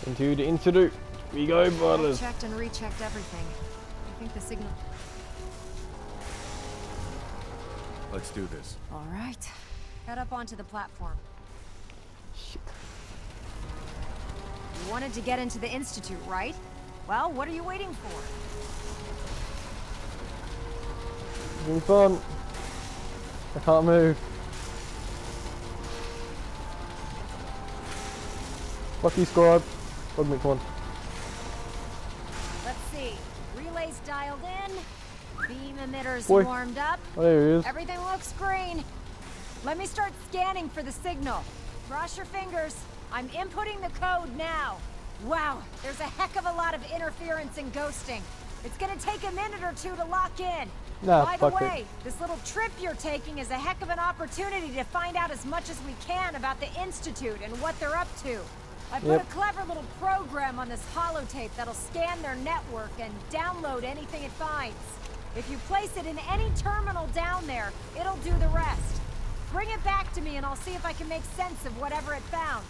Into the Institute. We go, I've brothers. checked and rechecked everything. I think the signal... Let's do this. All right. Head up onto the platform. Shit. You wanted to get into the Institute, right? Well, what are you waiting for? Having fun. I can't move. Fuck you, squad. Bug me, come on. Let's see. Relays dialed in. Beam emitters Boy. warmed up. Oh, there he is. Everything looks green. Let me start scanning for the signal. Cross your fingers. I'm inputting the code now. Wow, there's a heck of a lot of interference and ghosting. It's gonna take a minute or two to lock in. Nah, By the fuck way, it. this little trip you're taking is a heck of an opportunity to find out as much as we can about the Institute and what they're up to. I put Yep. a clever little program on this holotape that'll scan their network and download anything it finds. If you place it in any terminal down there, it'll do the rest. Bring it back to me and I'll see if I can make sense of whatever it found.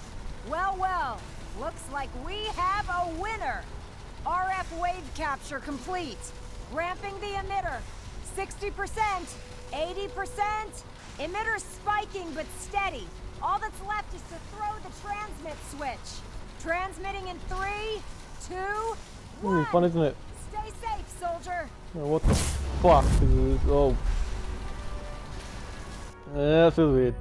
Well, well, looks like we have a winner. RF wave capture complete. Ramping the emitter. 60%, 80%. Emitter spiking but steady. All that's left is to throw the transmit switch. Transmitting in 3, 2, 1. Fun, isn't it? Stay safe, soldier. Oh, what the fuck is this? Oh. That feels weird.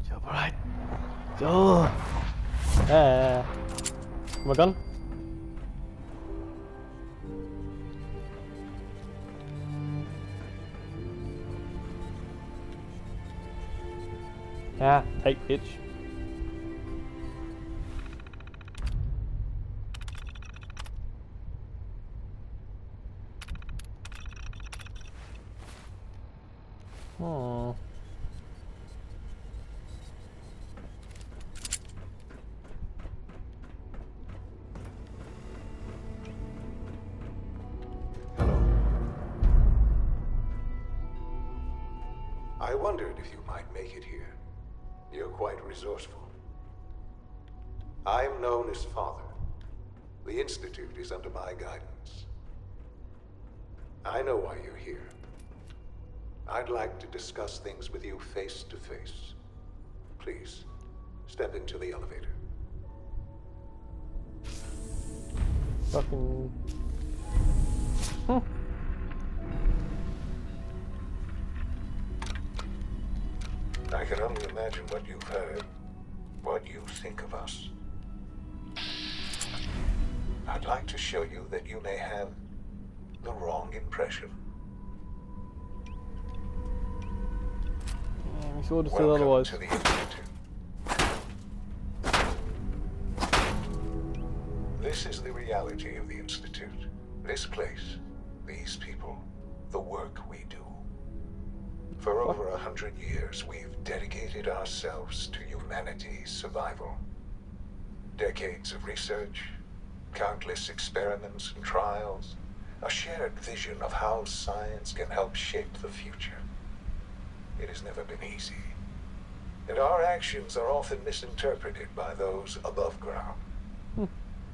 Jump right. Jump. My gun? Yeah, take bitch. Oh. Hello. I wondered if you might make it here. You're quite resourceful. I am known as Father. The Institute is under my guidance. I know why you're here. I'd like to discuss things with you face to face. Please, step into the elevator. Fucking. I can only imagine what you've heard, what you think of us. I'd like to show you that you may have the wrong impression. Yeah, we sort of said Welcome otherwise. to the Institute. This is the reality of the Institute. This place, these people, the work we do. For over 100 years, we've dedicated ourselves to humanity's survival. Decades of research, countless experiments and trials, a shared vision of how science can help shape the future. It has never been easy, and our actions are often misinterpreted by those above ground.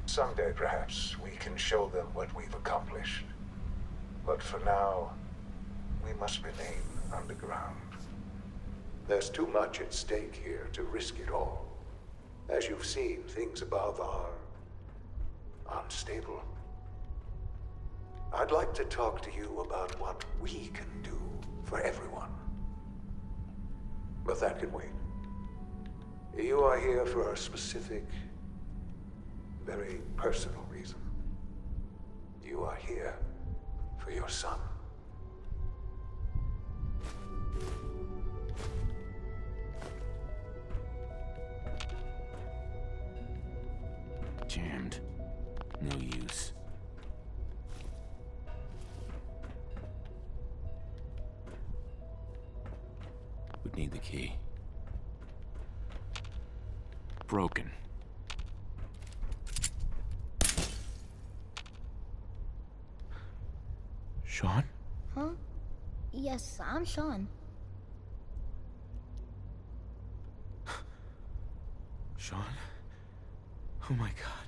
Someday, perhaps, we can show them what we've accomplished. But for now, we must remain underground. There's too much at stake here to risk it all. As you've seen, things above are unstable. I'd like to talk to you about what we can do for everyone. But that can wait. You are here for a specific, very personal reason. You are here for your son. Jammed. No use. Would need the key. Broken. Sean? Huh? Yes, I'm Sean. Sean? Oh my god.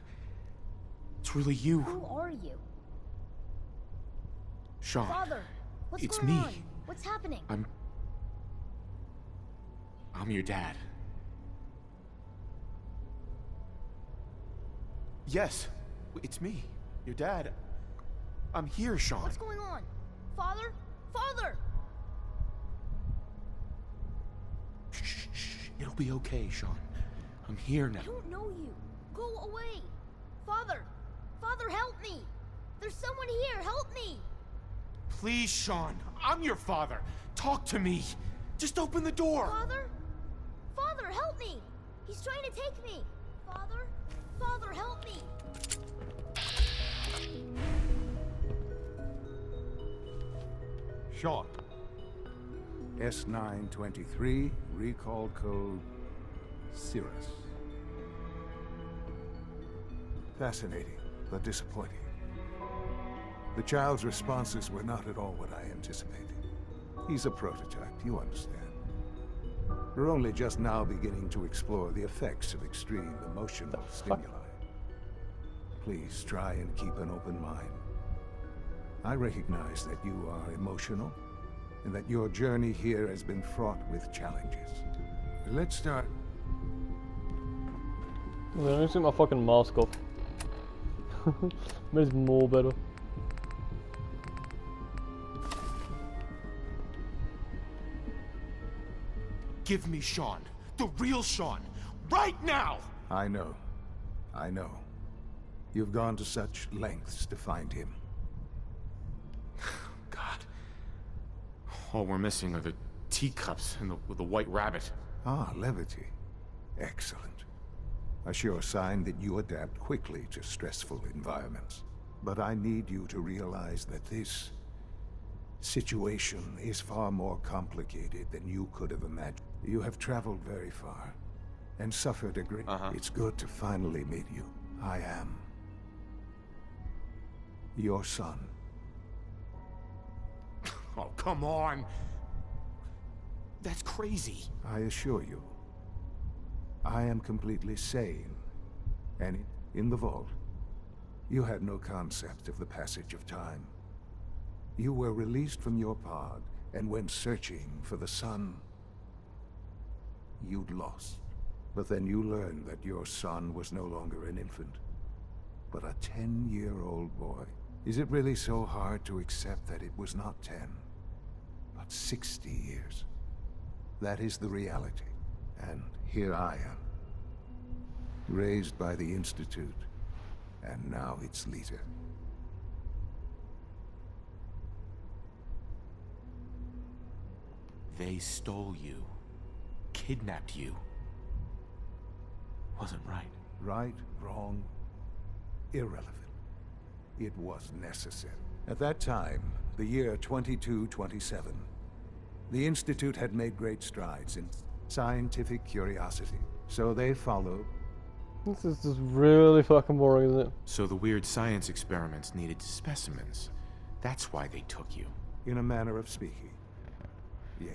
It's really you. Who are you? Sean. Father, what's It's going me. on? What's happening? I'm your dad. Yes, it's me, your dad. I'm here, Sean. What's going on? Father? Father! Shh, shh. It'll be okay, Sean. I'm here now. I don't know you. Go away. Father! Father, help me! There's someone here. Help me! Please, Sean. I'm your father. Talk to me. Just open the door. Father? Father, help me! He's trying to take me! Father? Father, help me! Sean. S923, recall code Cirrus. Fascinating, but disappointing. The child's responses were not at all what I anticipated. He's a prototype, you understand. We're only just now beginning to explore the effects of extreme emotional stimuli. Please try and keep an open mind. I recognize that you are emotional, and that your journey here has been fraught with challenges. Let's start. I'm gonna take my fucking mask off. Makes more better. Give me Sean. The real Sean. Right now! I know. I know. You've gone to such lengths to find him. God. All we're missing are the teacups and the white rabbit. Ah, levity. Excellent. A sure sign that you adapt quickly to stressful environments. But I need you to realize that this situation is far more complicated than you could have imagined. You have traveled very far and suffered a great... It's good to finally meet you. I am your son. Oh, come on. That's crazy. I assure you, I am completely sane. And in the vault, you had no concept of the passage of time. You were released from your pod and went searching for the sun you'd lost. But then you learned that your son was no longer an infant, but a 10-year-old boy. Is it really so hard to accept that it was not 10, but 60 years? That is the reality. And here I am, raised by the Institute, and now its leader. They stole you. Kidnapped you. Wasn't right. Right, wrong, irrelevant. It was necessary. At that time, the year 2227, the Institute had made great strides in scientific curiosity. So they followed. This is just really fucking boring, isn't it? So the weird science experiments needed specimens. That's why they took you. In a manner of speaking. Yes.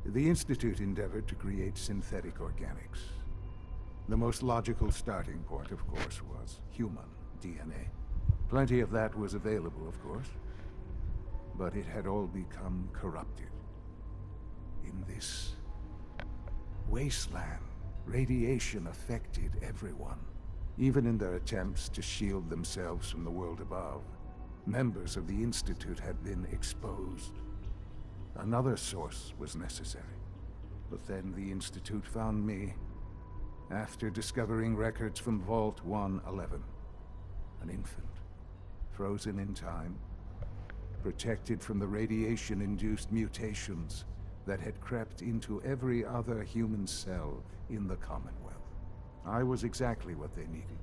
The Institute endeavored to create synthetic organics. The most logical starting point, of course, was human DNA. Plenty of that was available, of course. But it had all become corrupted. In this wasteland, radiation affected everyone. Even in their attempts to shield themselves from the world above, members of the Institute had been exposed. Another source was necessary. But then the Institute found me after discovering records from Vault 111. An infant, frozen in time, protected from the radiation-induced mutations that had crept into every other human cell in the Commonwealth. I was exactly what they needed.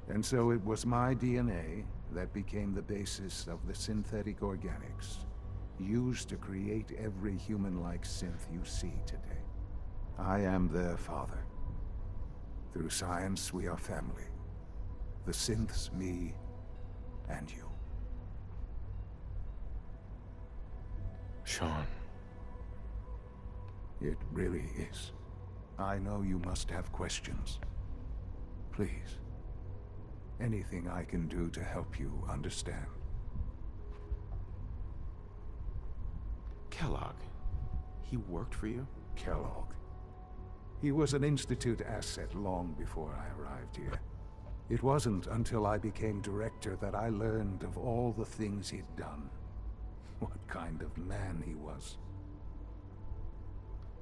And so it was my DNA that became the basis of the synthetic organics used to create every human-like synth you see today. I am their father. Through science, we are family. The synths, me, and you. Sean. It really is. I know you must have questions. Please. Anything I can do to help you understand. Kellogg. He worked for you? Kellogg. He was an Institute asset long before I arrived here. It wasn't until I became director that I learned of all the things he'd done. What kind of man he was.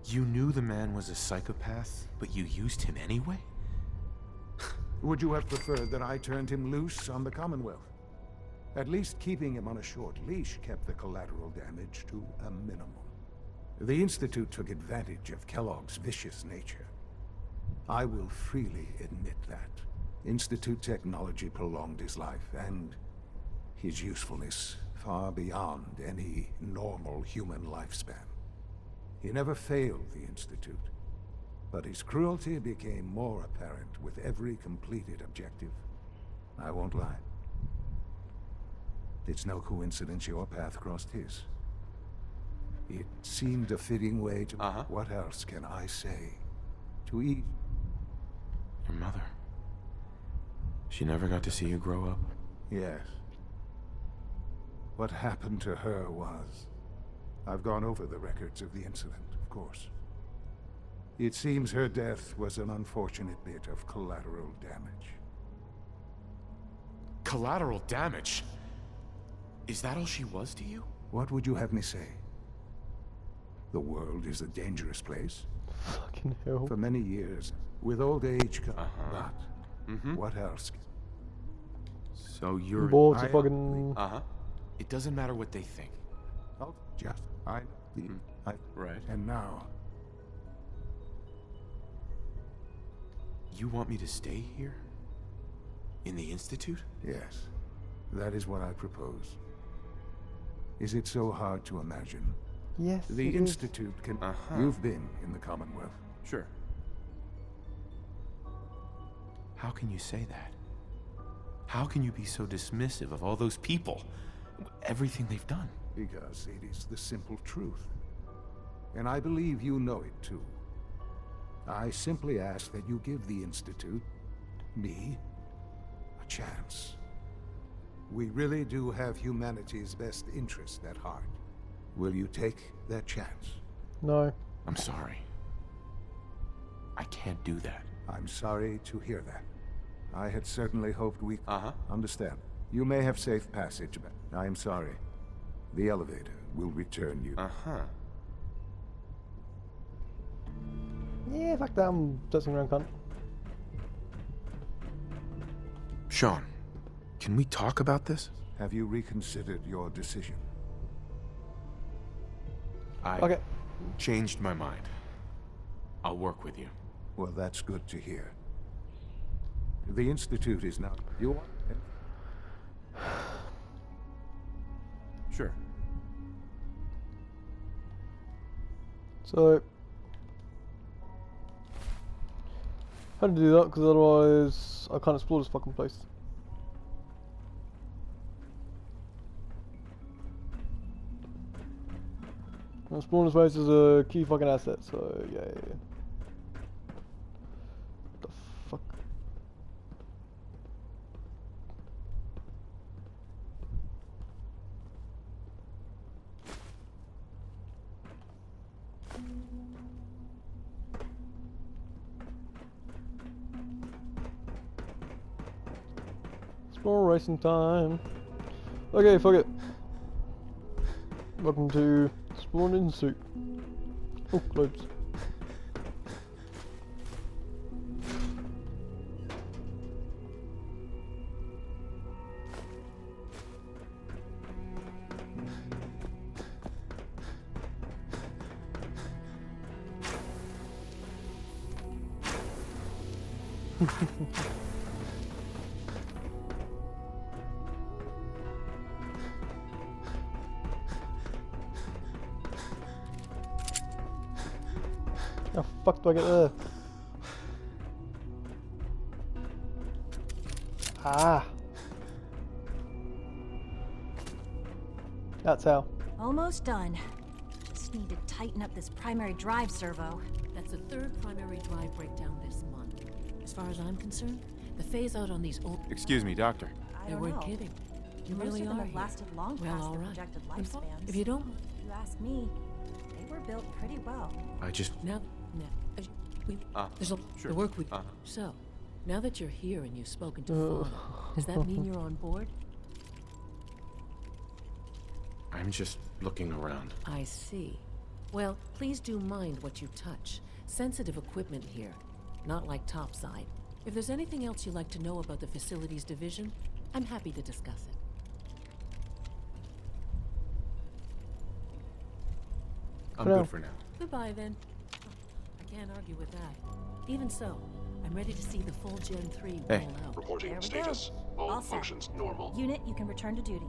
You knew the man was a psychopath, but you used him anyway? Would you have preferred that I turned him loose on the Commonwealth? At least keeping him on a short leash kept the collateral damage to a minimum. The Institute took advantage of Kellogg's vicious nature. I will freely admit that. Institute technology prolonged his life, and his usefulness far beyond any normal human lifespan. He never failed the Institute, but his cruelty became more apparent with every completed objective. I won't lie. It's no coincidence your path crossed his. It seemed a fitting way to... What else can I say? To eat... Your mother. She never got to see you grow up? Yes. What happened to her was... I've gone over the records of the incident, of course. It seems her death was an unfortunate bit of collateral damage. Collateral damage? Is that all she was to you? What would you have me say? The world is a dangerous place. Fucking hell. For many years, with old age but what else? So you're... Balls of fucking... It doesn't matter what they think. Oh, just... Right. And now... You want me to stay here? In the Institute? Yes. That is what I propose. Is it so hard to imagine? Yes, The it is. Institute can... You've been in the Commonwealth. Sure. How can you say that? How can you be so dismissive of all those people? Everything they've done? Because it is the simple truth. And I believe you know it too. I simply ask that you give the Institute, me, a chance. We really do have humanity's best interest at heart. Will you take that chance? No. I'm sorry. I can't do that. I'm sorry to hear that. I had certainly hoped we... Understand. You may have safe passage, but I am sorry. The elevator will return you. Yeah, fuck that, I'm dancing around, cunt. Sean, can we talk about this? Have you reconsidered your decision? I changed my mind. I'll work with you. Well, that's good to hear. The Institute is now... You want it? Sure. So... how to do that, because otherwise I can't explore this fucking place. Exploring this place is a key fucking asset, so yeah. What the fuck? Explore racing time. Okay, fuck it. Welcome to Spawn in Suit. Oh, globes. How the fuck do I get there? Ah! That's how. Almost done. Just need to tighten up this primary drive servo. That's the third primary drive breakdown this month. As far as I'm concerned, the phase out on these old... Excuse me, Doctor. I They don't weren't know. kidding. You Most really of them are have here. lasted long Well, past all their right. projected Then lifespans. if you don't... If you ask me, they were built pretty well. I just... Now, there's a sure. the work we. Uh-huh. So, now that you're here and you've spoken to Fauna, does that mean you're on board? I'm just looking around. I see. Well, please do mind what you touch. Sensitive equipment here, not like topside. If there's anything else you'd like to know about the facilities division, I'm happy to discuss it. I'm No. good for now. Goodbye then. I can't argue with that. Even so, I'm ready to see the full Gen 3 Hey. roll out. Reporting There we status. go. All All set. functions normal. Unit, you can return to duty.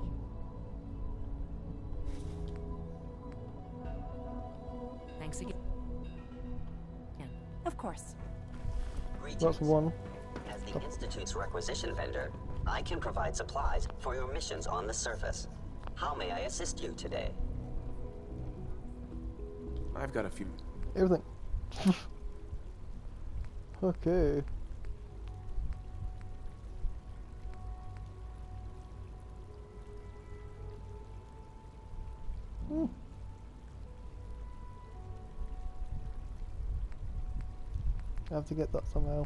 Thanks again. Of course. That's one. As the Institute's requisition vendor, I can provide supplies for your missions on the surface. How may I assist you today? I've got a few... Everything. Okay. I have to get that somehow.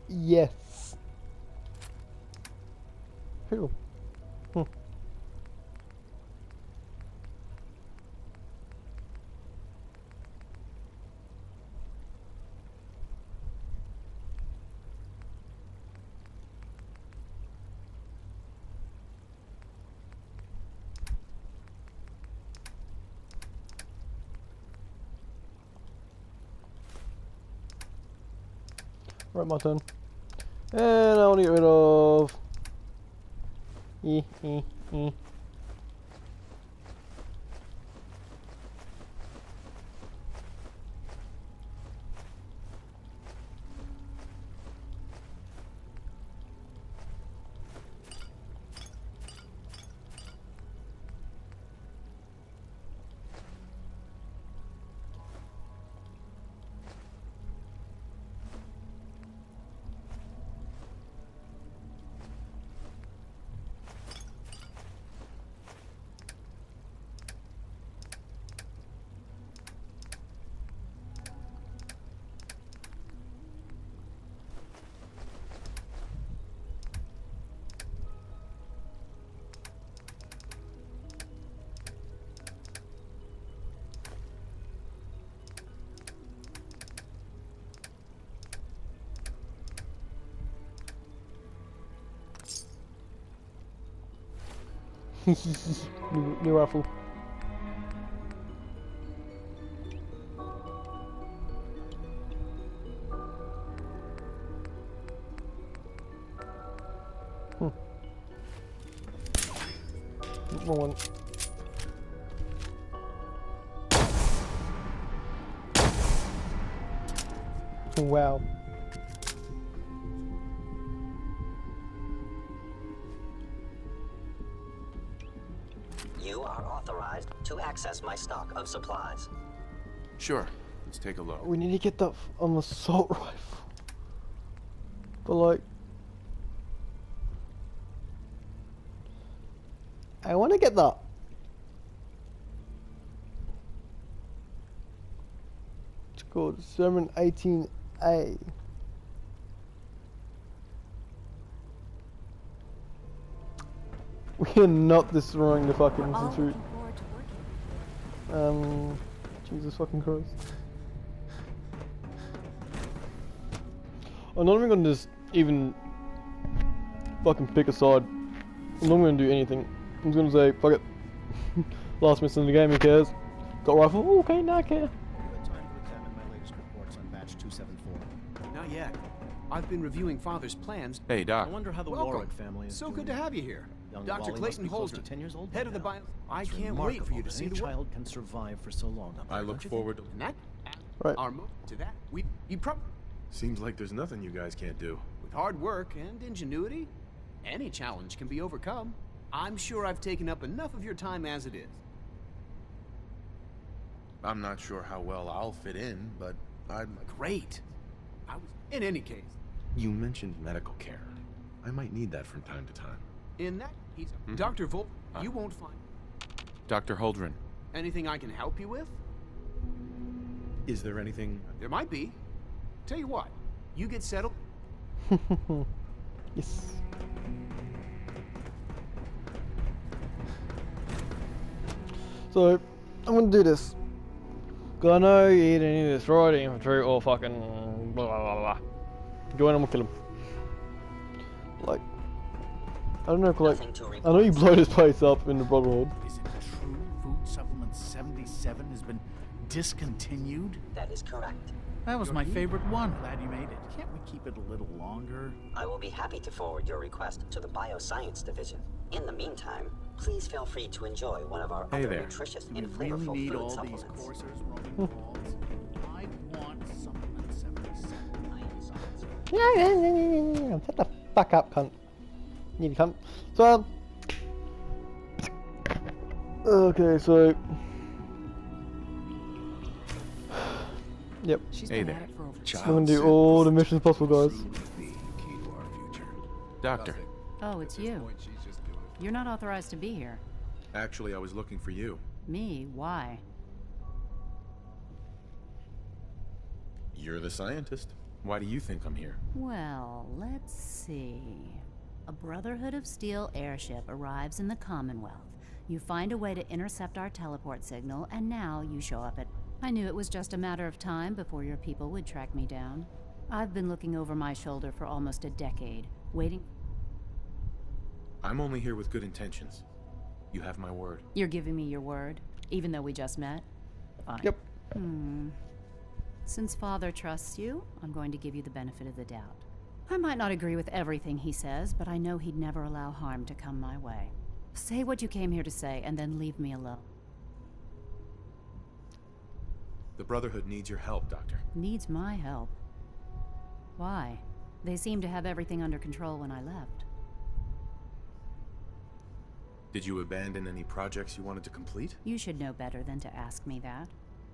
Yes. Who? Right, my turn. And I want to get rid of... new rifle. Wrong one. Wow. You are authorized to access my stock of supplies. Sure. Let's take a look. We need to get that on the assault rifle. But like... I want to get that. It's called 718A. We are not destroying the fucking All institute. looking forward to working. Jesus fucking Christ. I'm not even gonna just even fucking pick a side. I'm not gonna do anything. I'm just gonna say, fuck it. Last mission in the game, who cares? Got a rifle? Oh, okay, now I care. You had time to examine my latest reports on batch 274. Not yet. I've been reviewing Father's plans. Hey, Doc. I wonder how the Welcome. Warwick family is So doing. good to have you here. Young Dr. Wally must Clayton be close to Holdren, 10 years old head by of the now. bio... I It's can't wait for you remarkable to that see any the work. child can survive for so long. I look forward to... And that... Right. Our move to that... You probably... Seems like there's nothing you guys can't do. With hard work and ingenuity, any challenge can be overcome. I'm sure I've taken up enough of your time as it is. I'm not sure how well I'll fit in, but I'm... Great. In any case. You mentioned medical care. I might need that from time to time. In that, Dr. Volt, you won't find... Dr. Holdren. Anything I can help you with? Is there anything... There might be. Tell you what, you get settled. Yes. So, I'm gonna do this. Cause I know you either need to destroy the infantry or fucking blah blah blah blah. Go in and we'll kill him. Like, I don't know, like, I know you blow this place up in the Brotherhood. Is it true Food Supplement 77 has been discontinued? That is correct. That was my favorite one. Glad you made it. Can't we keep it a little longer? I will be happy to forward your request to the Bioscience Division. In the meantime, please feel free to enjoy one of our other nutritious and flavorful need food all supplements. These coursers roaming the walls? I want Supplement 77. Yeah. Shut the fuck up, cunt. Need to cunt. So, okay, so. Yep. Hey there. I'm gonna do all the missions possible, guys. Doctor. Oh, it's you. You're not authorized to be here. Actually, I was looking for you. Me? Why? You're the scientist. Why do you think I'm here? Well, let's see. A Brotherhood of Steel airship arrives in the Commonwealth. You find a way to intercept our teleport signal, and now you show up at... I knew it was just a matter of time before your people would track me down. I've been looking over my shoulder for almost a decade, waiting... I'm only here with good intentions. You have my word. You're giving me your word, even though we just met? Fine. Yep. Since Father trusts you, I'm going to give you the benefit of the doubt. I might not agree with everything he says, but I know he'd never allow harm to come my way. Say what you came here to say, and then leave me alone. The Brotherhood needs your help, Doctor. Needs my help? Why? They seemed to have everything under control when I left. Did you abandon any projects you wanted to complete? You should know better than to ask me that.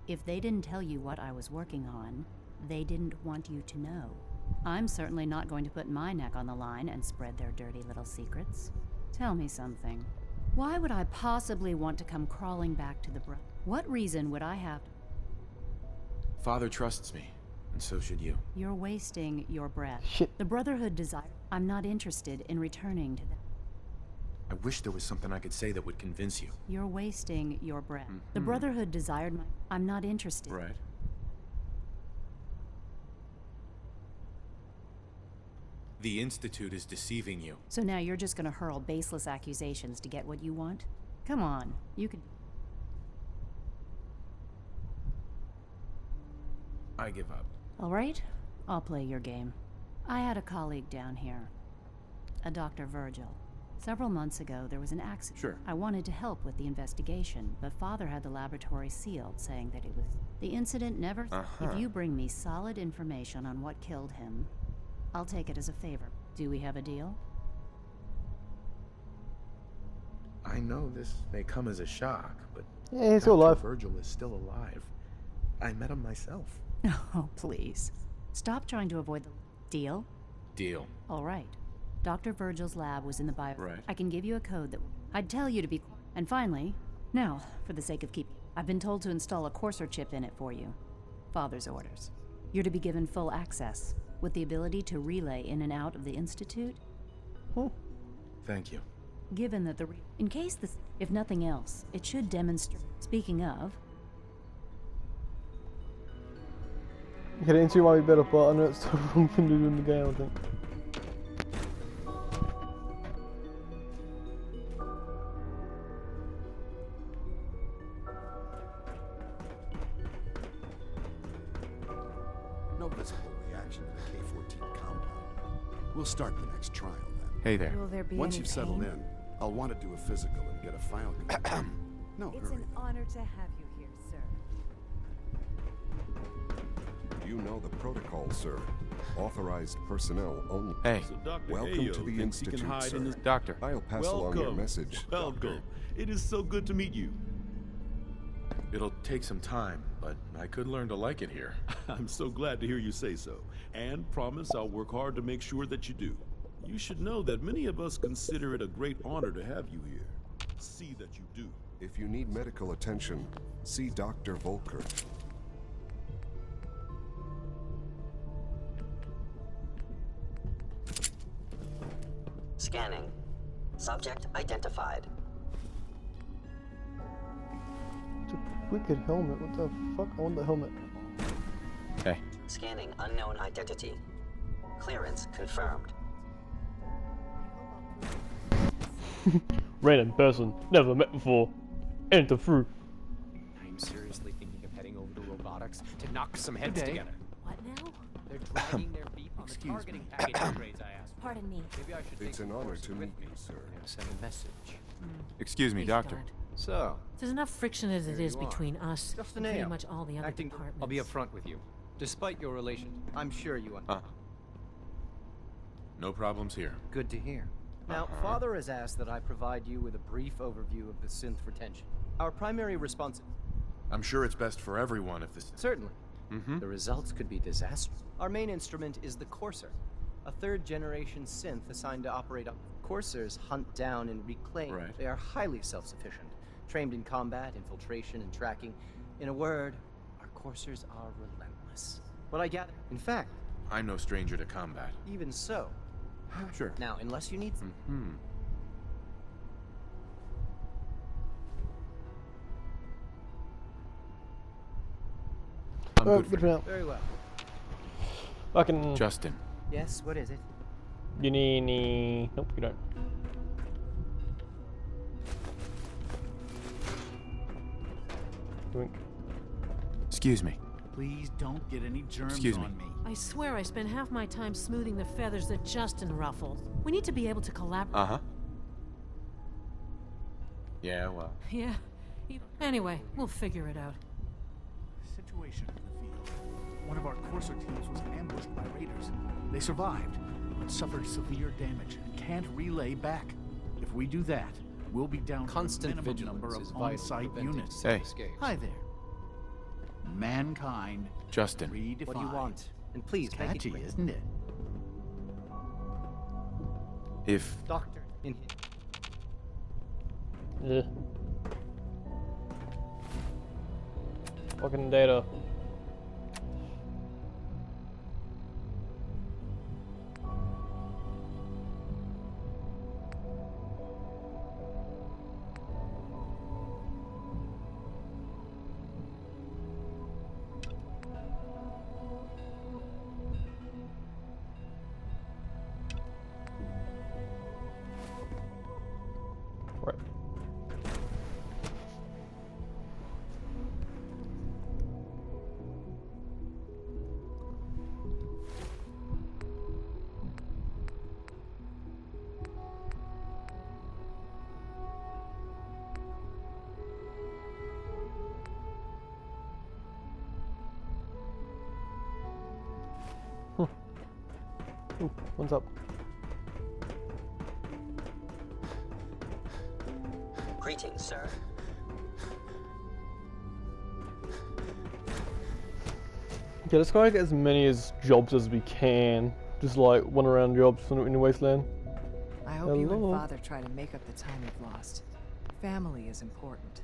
If they didn't tell you what I was working on, they didn't want you to know. I'm certainly not going to put my neck on the line and spread their dirty little secrets. Tell me something. Why would I possibly want to come crawling back to the What reason would I have to... Father trusts me, and so should you. You're wasting your breath. Shit. The Brotherhood desire... I'm not interested in returning to them. I wish there was something I could say that would convince you. You're wasting your breath. The Brotherhood desired my... I'm not interested. Right. The Institute is deceiving you. So now you're just gonna hurl baseless accusations to get what you want? Come on, you could... I give up. All right, I'll play your game. I had a colleague down here, a Dr. Virgil. Several months ago, there was an accident. Sure. I wanted to help with the investigation, but Father had the laboratory sealed, saying that it was... The incident never... If you bring me solid information on what killed him, I'll take it as a favor. Do we have a deal? I know this may come as a shock, but... Yeah, he's still alive. Virgil is still alive. I met him myself. Oh, please. Stop trying to avoid the... Deal? Deal. All right. Dr. Virgil's lab was in the bio... Right. I can give you a code that... I'd tell you to be... And finally, now, for the sake of keep... I've been told to install a Courser chip in it for you. Father's orders. You're to be given full access, with the ability to relay in and out of the Institute. Thank you. Given that the... In case this... If nothing else, it should demonstrate... Speaking of... Getting into might be better, but I know it's the wrong thing to do in the game, I think. No visible reaction to the K-14 compound. We'll start the next trial then. Hey there. Will there be Once any you've settled pain? in, I'll want to do a physical and get a file. No, It's hurry. an honor to have you here, sir. You know the protocol, sir. Authorized personnel only. Hey. So Dr. Welcome Ayo to the thinks he Institute, can hide sir. in this... Doctor. I'll pass along your message, Welcome. Doctor. It is so good to meet you. It'll take some time, but I could learn to like it here. I'm so glad to hear you say so, and promise I'll work hard to make sure that you do. You should know that many of us consider it a great honor to have you here. See that you do. If you need medical attention, see Dr. Volker. Scanning. Subject identified. It's a wicked helmet. What the fuck? I want the helmet. Hey. Scanning unknown identity. Clearance confirmed. Random person, never met before. Enter through. I'm seriously thinking of heading over to robotics to knock some heads together. What now? They're dragging their feet on the targeting package upgrades I asked. Pardon me. Maybe I should It's take an the honor course to with meet me you, sir. and send a message. Excuse me, Please Doctor. don't. So, There's enough friction as it Here is you are. between us Just and an pretty AO. much all the other acting, departments. I'll be upfront with you. Despite your relation, I'm sure you understand. No problems here. Good to hear. Now, Father has asked that I provide you with a brief overview of the synth retention. Our primary response... I'm sure it's best for everyone if this... Certainly. The results could be disastrous. Our main instrument is the Courser, a third-generation synth assigned to operate on... Coursers hunt down and reclaim. Right. They are highly self-sufficient, trained in combat, infiltration, and tracking. In a word, our Coursers are relentless. What I gather... In fact... I'm no stranger to combat. Even so... Sure. Now, unless you need... I'm good for now. Very well. Fucking. Justin. Yes, what is it? You need any... Nope, you don't. Doink. Excuse me. Please don't get any germs Excuse me. on me. I swear I spend half my time smoothing the feathers that Justin ruffles. We need to be able to collaborate. Uh-huh. Yeah, well. Yeah. Anyway, we'll figure it out. Situation in the field. One of our Courser teams was ambushed by raiders. They survived, but suffered severe damage and can't relay back. If we do that, we'll be down Constant to a minimum vigilance number is of vital to on-site preventing units. Hey. escapes. Hi there. Mankind Justin. redefined. What do you want? And please, It's make it catchy, quick. isn't it? If... Doctor, in... Yeah. Fucking data. Right. Ooh, one's up. Greetings, sir. Okay, let's go and get as many jobs as we can. Just like one around jobs in the wasteland. I hope you and Hello. Father try to make up the time you've lost. Family is important.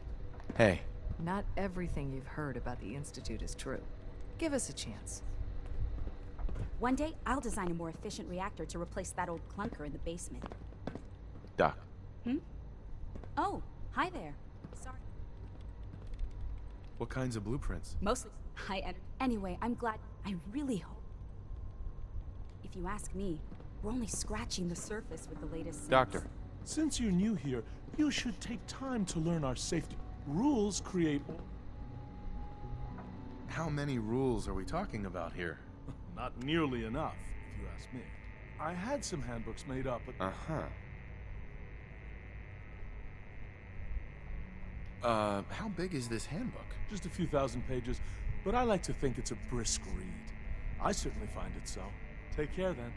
Hey. Not everything you've heard about the Institute is true. Give us a chance. One day, I'll design a more efficient reactor to replace that old clunker in the basement. Doc. Oh, hi there. Sorry. What kinds of blueprints? Mostly Anyway, I'm glad. I really hope. If you ask me, we're only scratching the surface with the latest... Doctor. Since you're new here, you should take time to learn our safety. Rules create... How many rules are we talking about here? Not nearly enough, if you ask me. I had some handbooks made up, but... How big is this handbook? Just a few thousand pages, but I like to think it's a brisk read. I certainly find it so. Take care then.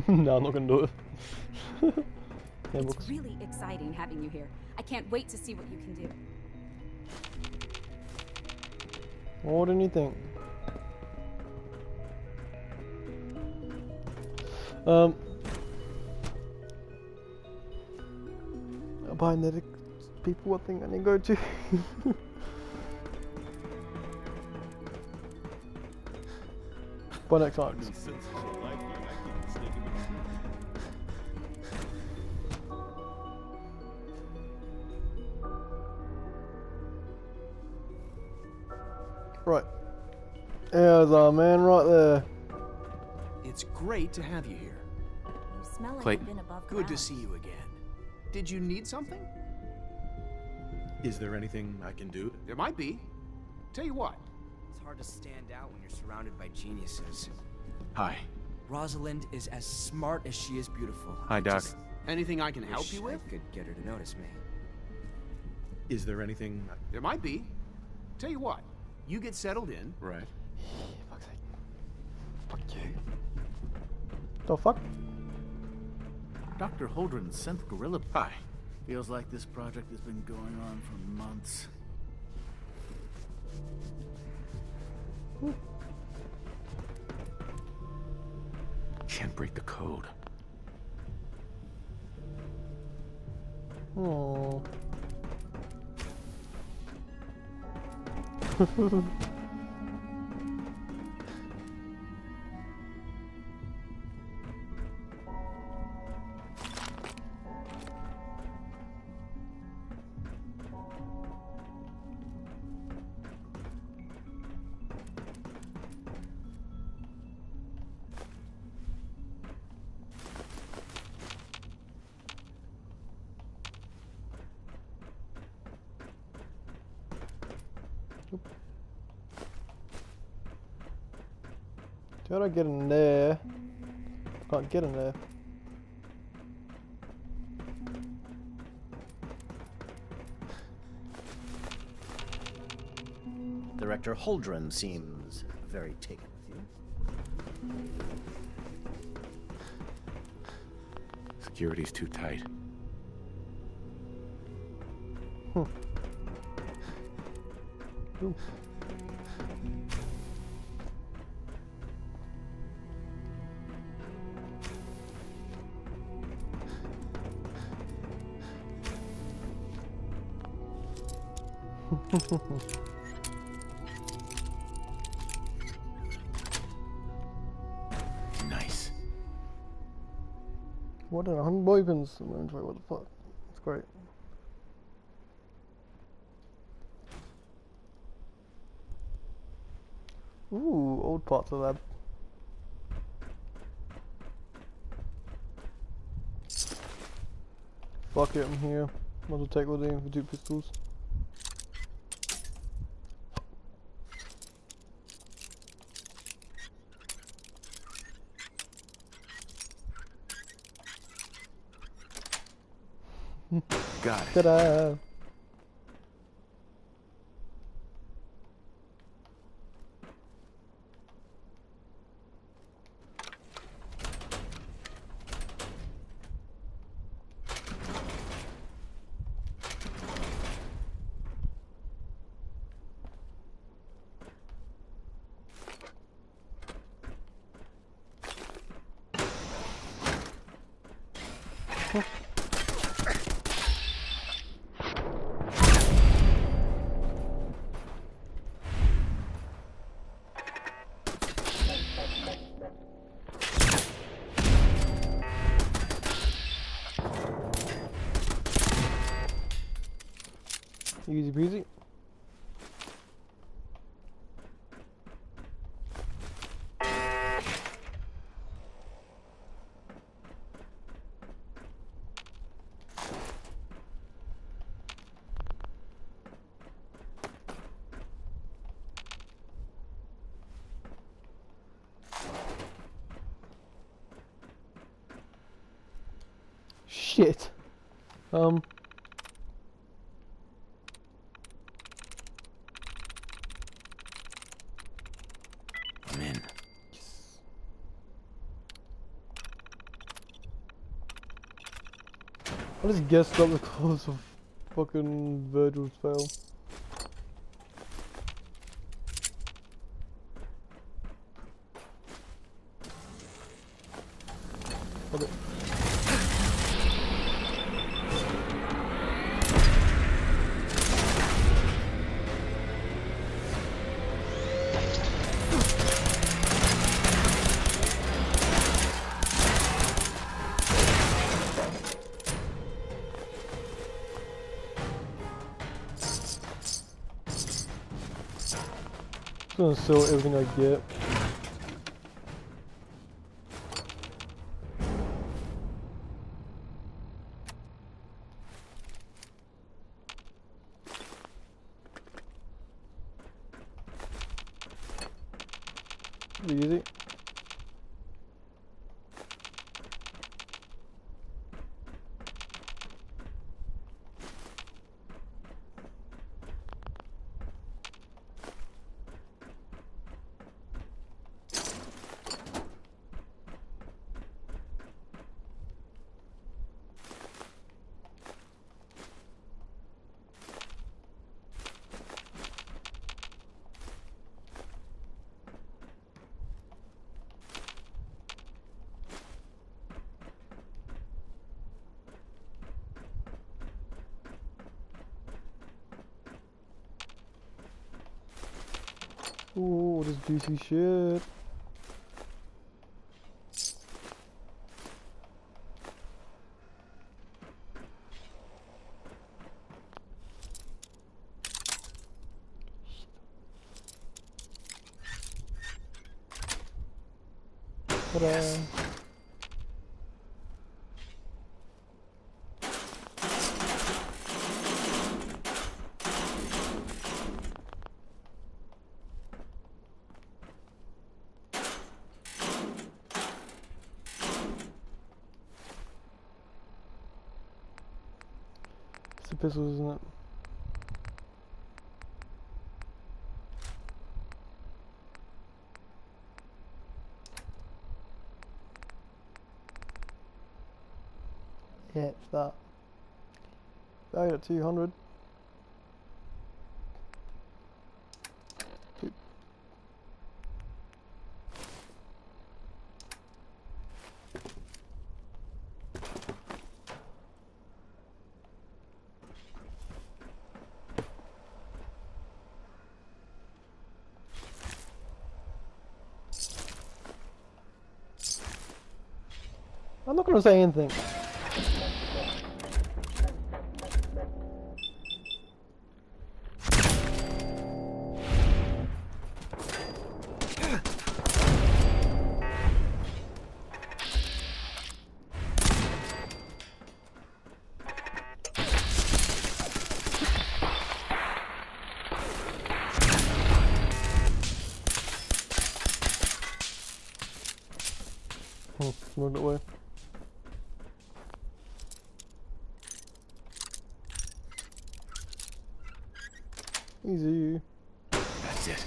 No, I'm not gonna do it. It's really exciting having you here. I can't wait to see what you can do. More than you think. Binetic people, I think I need to go to. Bye next time. Right. There's our man right there. It's great to have you here. You smell like Clayton. you've been above Good to ground. see you again. Did you need something? Is there anything I can do? There might be. Tell you what. It's hard to stand out when you're surrounded by geniuses. Hi. Rosalind is as smart as she is beautiful. Hi, Doc. Anything I can help you with? I could get her to notice me. Is there anything? There might be. Tell you what. You get settled in. Right. Fuck's sake. Fuck you. The fuck? Dr. Holdren sent Gorilla. Hi. Feels like this project has been going on for months. Can't break the code. Oh. How do I get in there? Can't get in there. Director Holdren seems very taken with you. Security's too tight. Ooh. Nice. What are 100 weapons? What the fuck? That's great. Ooh, old parts of lab. Fuck it, I'm here. Might as well take what they aim for 2 pistols. Got it. Ta-da! Easy peasy. Shit. I just guessed up the cause of fucking Virgil's fail. Okay. I'm gonna sell everything I get. Pretty easy. Ooh, this juicy shit. Ta-da. It's the pistols, isn't it? Yeah, it's that. Valued at 200. I'm not gonna say anything. Move it away. Easy. That's it.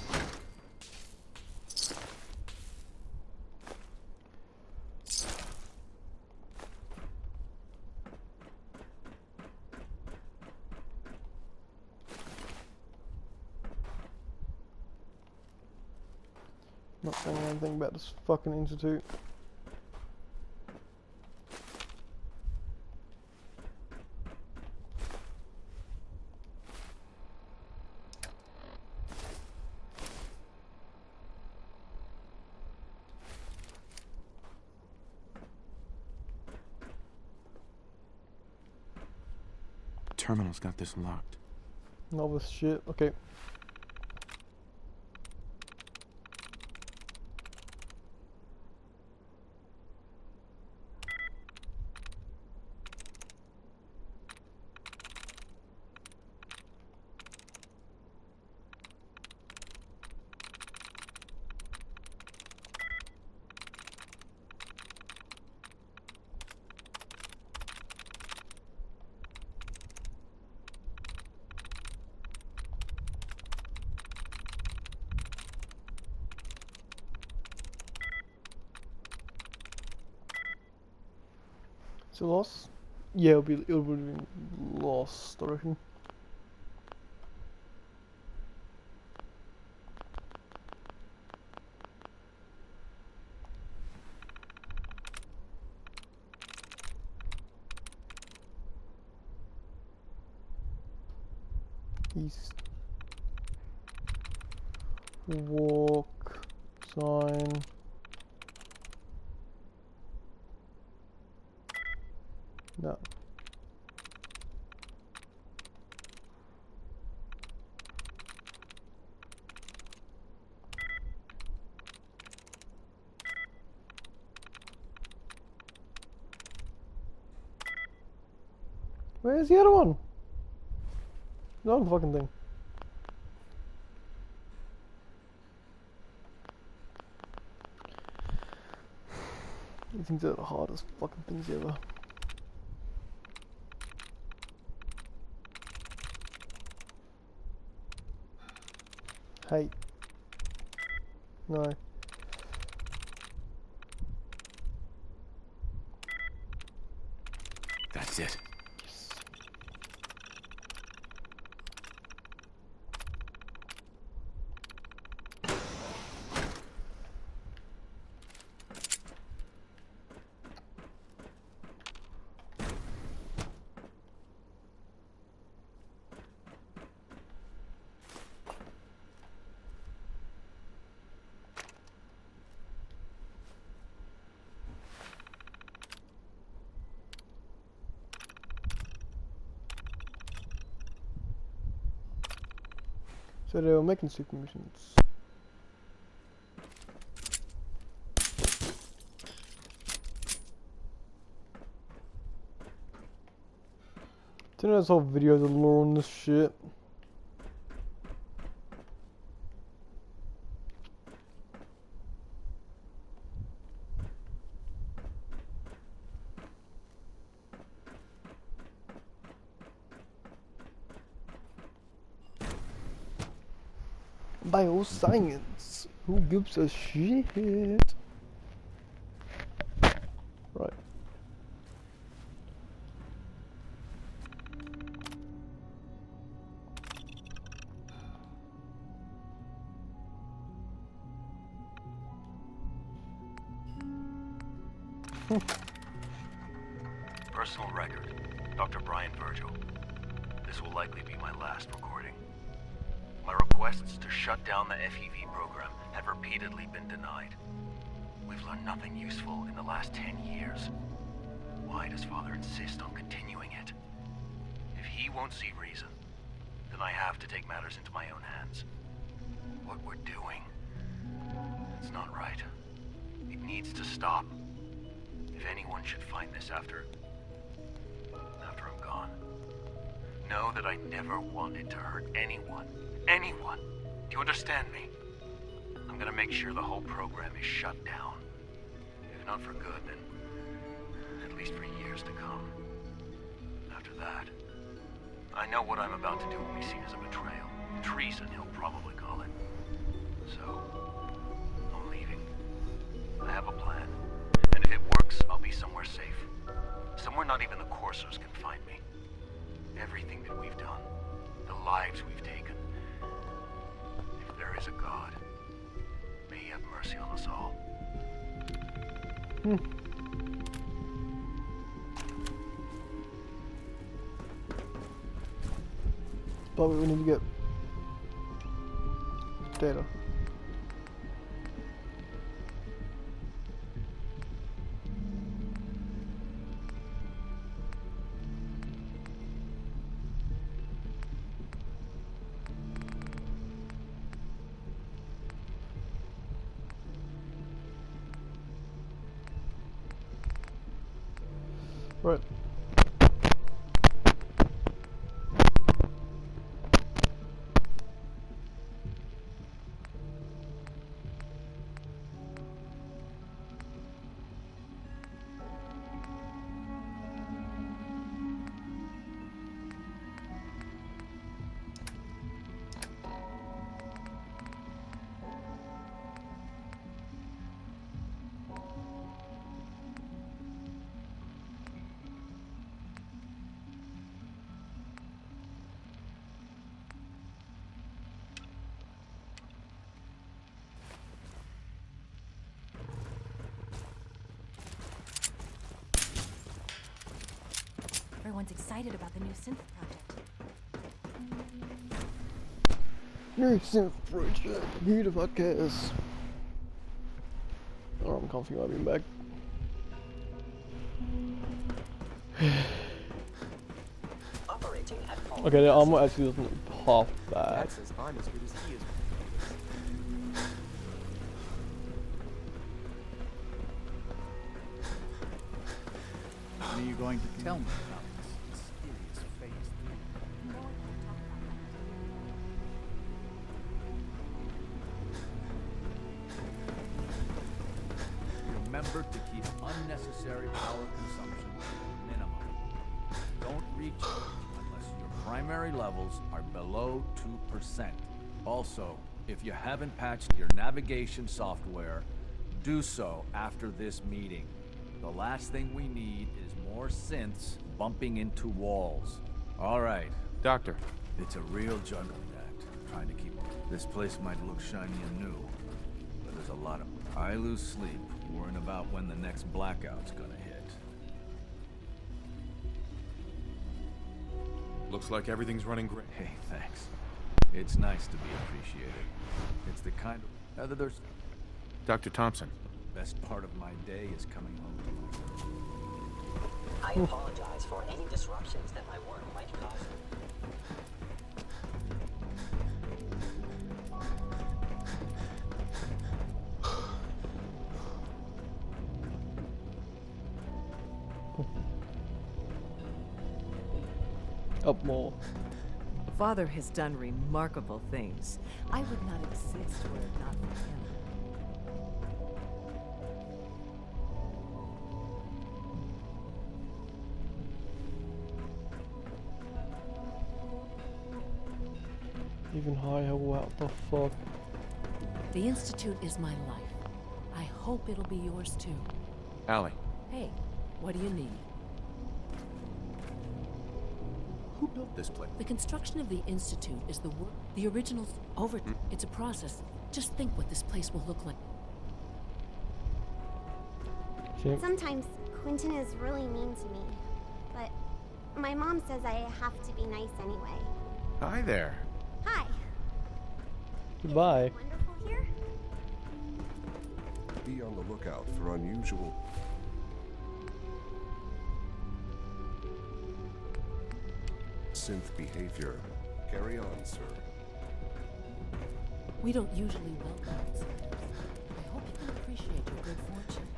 Not saying anything about this fucking institute. Terminal's got this locked. All this shit. Okay. It's a loss. Yeah, it would have been lost, I reckon. East. Walk sign. No. Where's the other one? The other fucking thing. These things are the hardest fucking things ever. Hey. No. That's it. So they were making super missions. Do you know this whole video of the lore on this shit? Bioscience. Who gives a shit? Right. Personal record. Dr. Brian Virgil. This will likely be my last recording. My requests to shut down the FEV program have repeatedly been denied. We've learned nothing useful in the last 10 years. Why does Father insist on continuing it? If he won't see reason, then I have to take matters into my own hands. What we're doing, it's not right. It needs to stop. If anyone should find this after I'm gone, know that I never wanted to hurt anyone. Anyone! Do you understand me? I'm gonna make sure the whole program is shut down. If not for good, then at least for years to come. After that, I know what I'm about to do will be seen as a betrayal. Treason, he'll probably call it. So, I'm leaving. I have a plan. And if it works, I'll be somewhere safe. Somewhere not even the Coursers can find me. Everything that we've done, the lives we've taken. If there is a God, may he have mercy on us all. But we need to get data. Right. everyone's excited about the new synth project. New synth project. Who the fuck cares? Oh, I'm confident I'll be back. Operating at full Okay, the armor actually doesn't look half bad. Dad says I'm as good as he is. When are you going to tell me about this mysterious phase 3? Remember to keep unnecessary power consumption to a minimum. Don't reach it unless your primary levels are below 2%. Also, if you haven't patched your navigation software, do so after this meeting. The last thing we need is more synths bumping into walls. All right. Doctor. It's a real juggling act, trying to keep... This place might look shiny and new, but there's a lot of... I lose sleep worrying about when the next blackout's gonna hit. Looks like everything's running great. Hey, thanks. It's nice to be appreciated. It's the kind of... there's... Dr. Thompson. Best part of my day is coming home to my... I apologize for any disruptions that my work might cause. Up more. Father has done remarkable things. I would not exist were it not for him. Even higher, what the fuck? The Institute is my life. I hope it'll be yours too. Allie. Hey, what do you need? Who built this place? The construction of the Institute is the work. The original's over. It's a process. Just think what this place will look like. Sometimes Quentin is really mean to me, but my mom says I have to be nice anyway. Hi there. Hi. Goodbye. Wonderful here? Be on the lookout for unusual... synth behavior. Carry on, sir. We don't usually welcome outsiders. I hope you can appreciate your good fortune.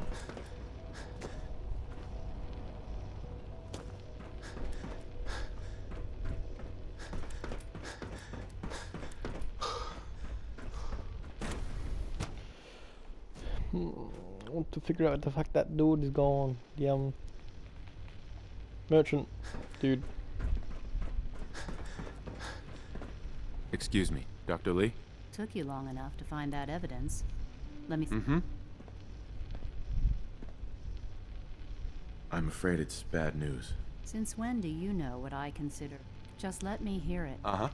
I want to figure out the fact that dude is gone. The merchant dude. Excuse me, Dr. Lee? Took you long enough to find that evidence. Let me see. I'm afraid it's bad news. Since when do you know what I consider? Just let me hear it. Uh-huh.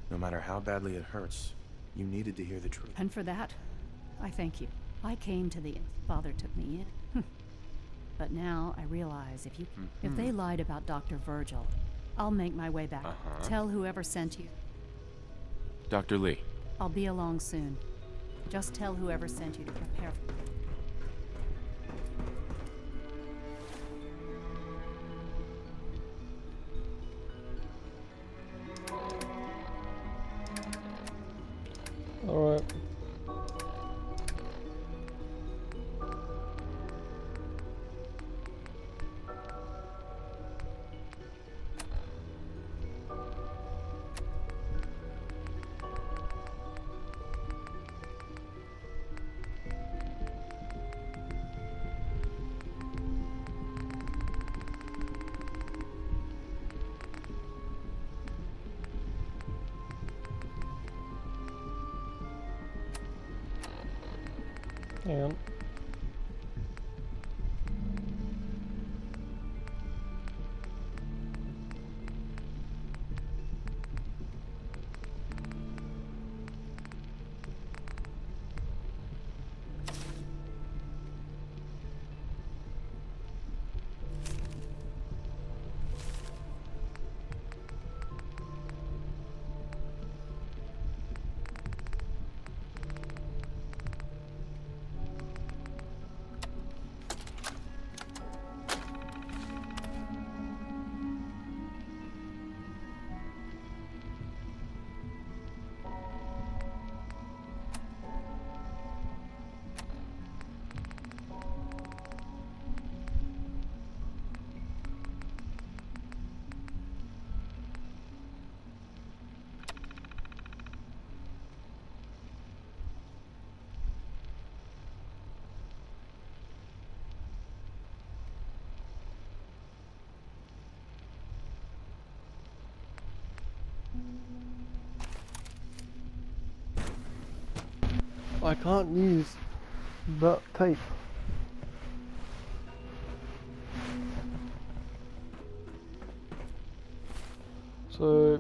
No matter how badly it hurts, you needed to hear the truth. And for that, I thank you. I came to the end. Father took me in. But now I realize if they lied about Dr. Virgil, I'll make my way back. Tell whoever sent you. Dr. Lee. I'll be along soon. Just tell whoever sent you to prepare for it. Alright. Hang on. I can't use that tape. So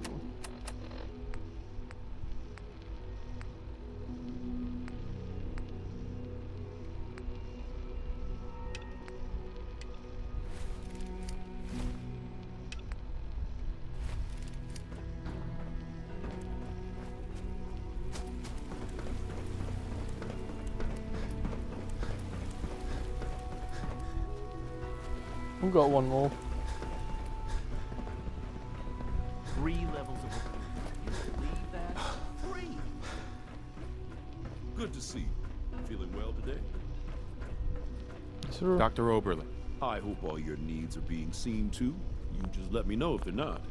I've got one more. 3 levels of abuse. You believe that? 3! Good to see you. Feeling well today? Sure. Dr. Oberlin. I hope all your needs are being seen to. You just let me know if they're not.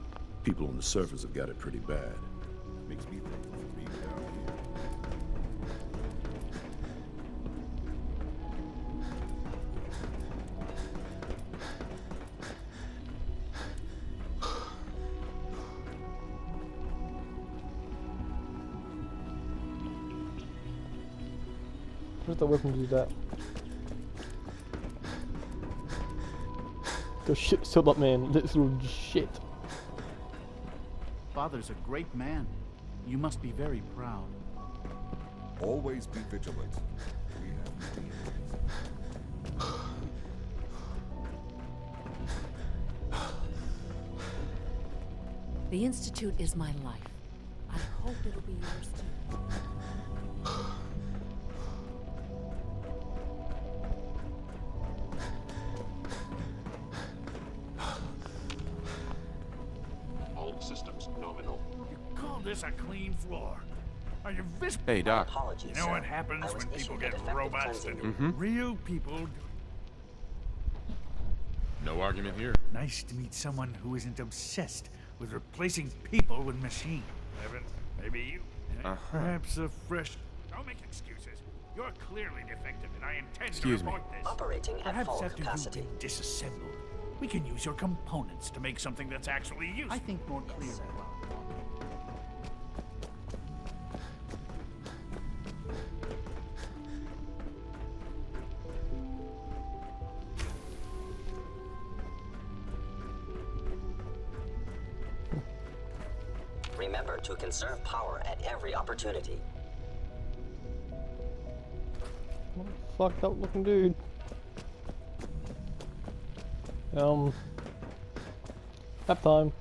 People on the surface have got it pretty bad. Makes me thankful for being down here. Where's the weapon to do that? The shit still up, man. Literal shit. Father's a great man. You must be very proud. Always be vigilant. We have The Institute is my life. I hope it'll be yours too. All systems nominal. You call this a clean floor? Are you vis- Hey, Doc. Apologies, You know what happens when people get robots to do real people? No argument here. Nice to meet someone who isn't obsessed with replacing people with machines. Evan, maybe you. Perhaps a fresh... Don't make excuses. You're clearly defective, and I intend Excuse to me. report this. Operating at Perhaps full after capacity. you've been disassembled, we can use your components to make something that's actually useful. I think more clearly. Remember to conserve power at every opportunity. Fucked up looking dude. Nap time.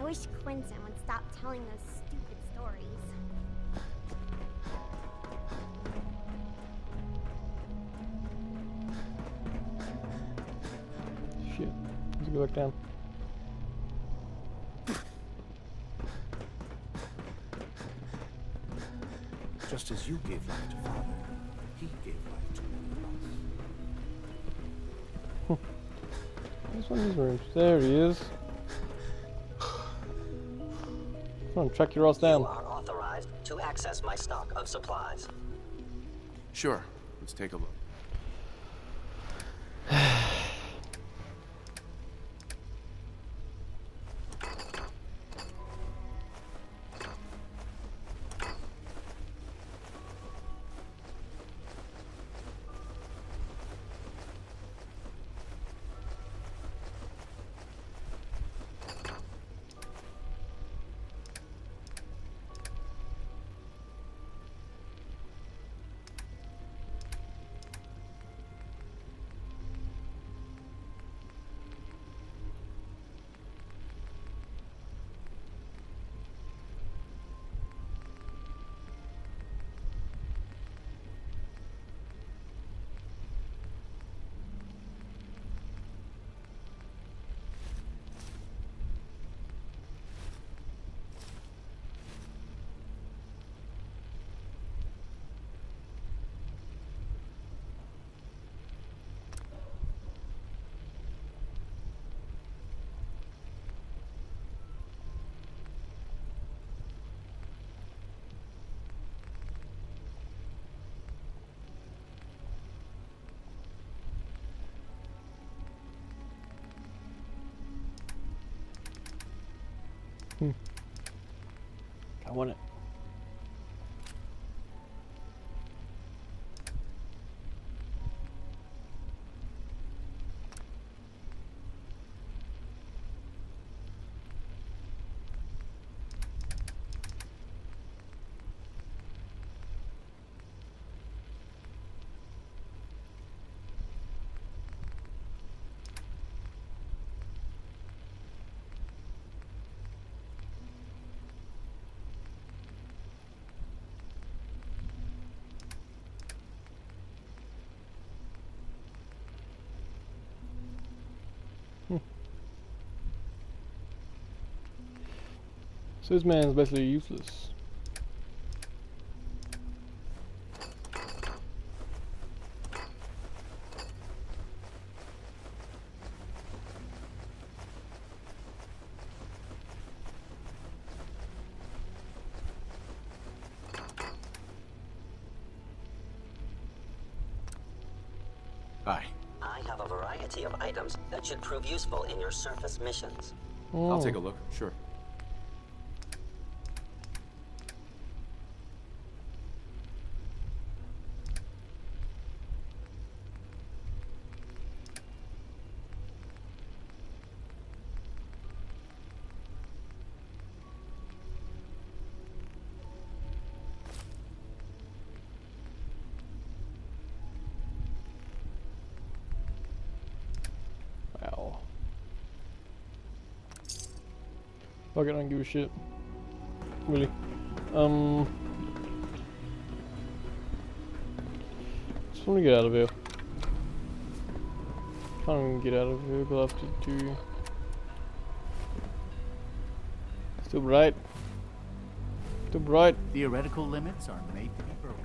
I wish Quentin would stop telling those stupid stories. Shit. Let's go back down. Just as you gave life to Father, he gave life to many of us. Where's one of these rooms? There he is. Come on, track your ass down. You are authorized to access my stock of supplies. Sure. Let's take a look. I want it. So this man's basically useless. Hi. I have a variety of items that should prove useful in your surface missions. I'll take a look, sure. Wow. Fuck it, I don't give a shit. Really. Just want to get out of here. Can't even get out of here, but I have to do... Still bright. Still bright. Theoretical limits are made to be broken.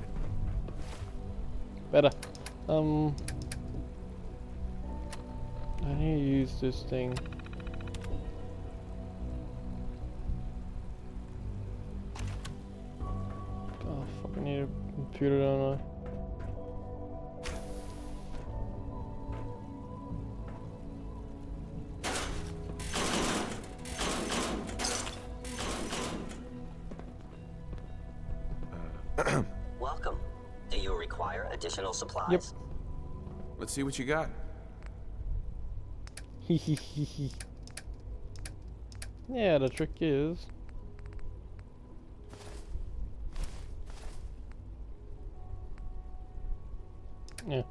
Better. I need to use this thing. Oh fuck, I need a computer, don't I? Welcome. Do you require additional supplies? Yep. Let's see what you got. Yeah, the trick is... Yeah.